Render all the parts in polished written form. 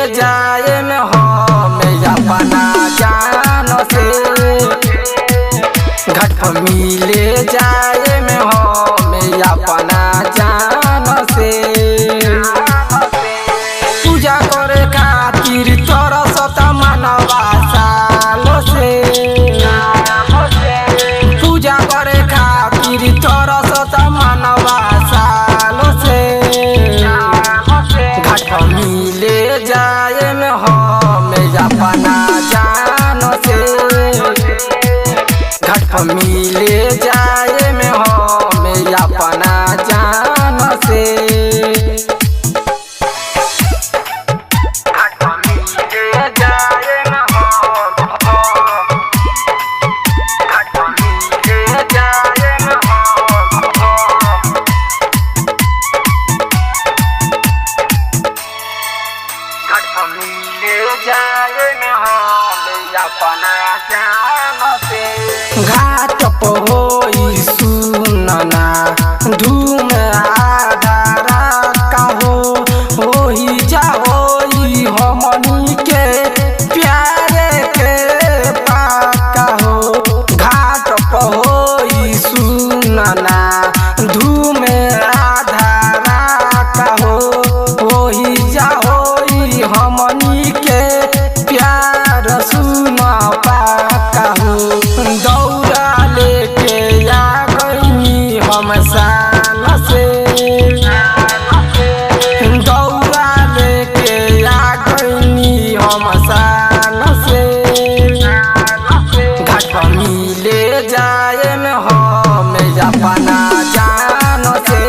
जाए में हम अपना जान से, घाट पर मिले जाए में हम अपना जान से। पूजा करे खातिर तरसत मनवा सालो से, पूजा करे खातिर तरसत मनवा सालो से। घाट पर मिले जाए में हम अपना जान से, घाट पर मिले जाए में हम अपना जान से। घाट पर मिले जाए में हम, घाट पर मिले जाए में हम, घाट पर मिले जाए में हम अपना जान से। घाट पर होई सुनना धूम आधारा का होई जा होई हमनी के प्यारे के पाका हो। घाट पर होई सुनना धूम आधारा का होई जा होई हमनी के प्यार सुन पाका हो। दौड़ा लेके आ गई हम साल से, दौड़ा लेके आ गई हम साल से। घाट पर मिले जाए में हम अपना जान से,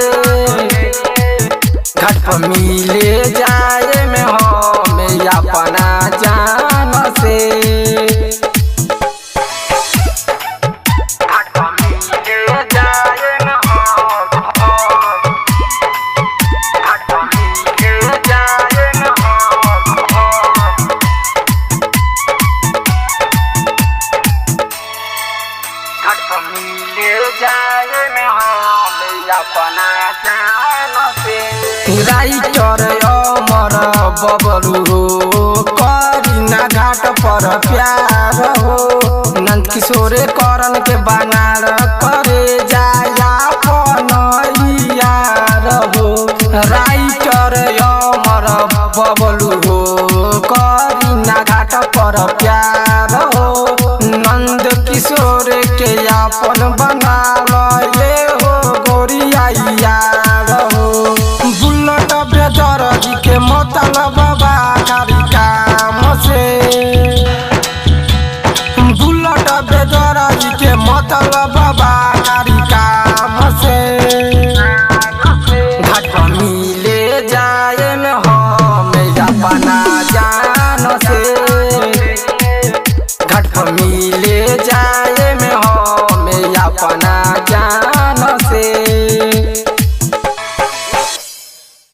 घाट पर मिले जाए में हम अपना जान से। घाट पर मिले जाए में हम, घाट पर मिले जाए में हम, घाट पर मिले जाए में हम अपना जान से। राइटर अमर बबलू हो करीना घाट पर प्यार हो। नंद किशोर करण के बनार करे जाया यार हो। राइटर अमर बबलू हो करीना घाट पर प्यार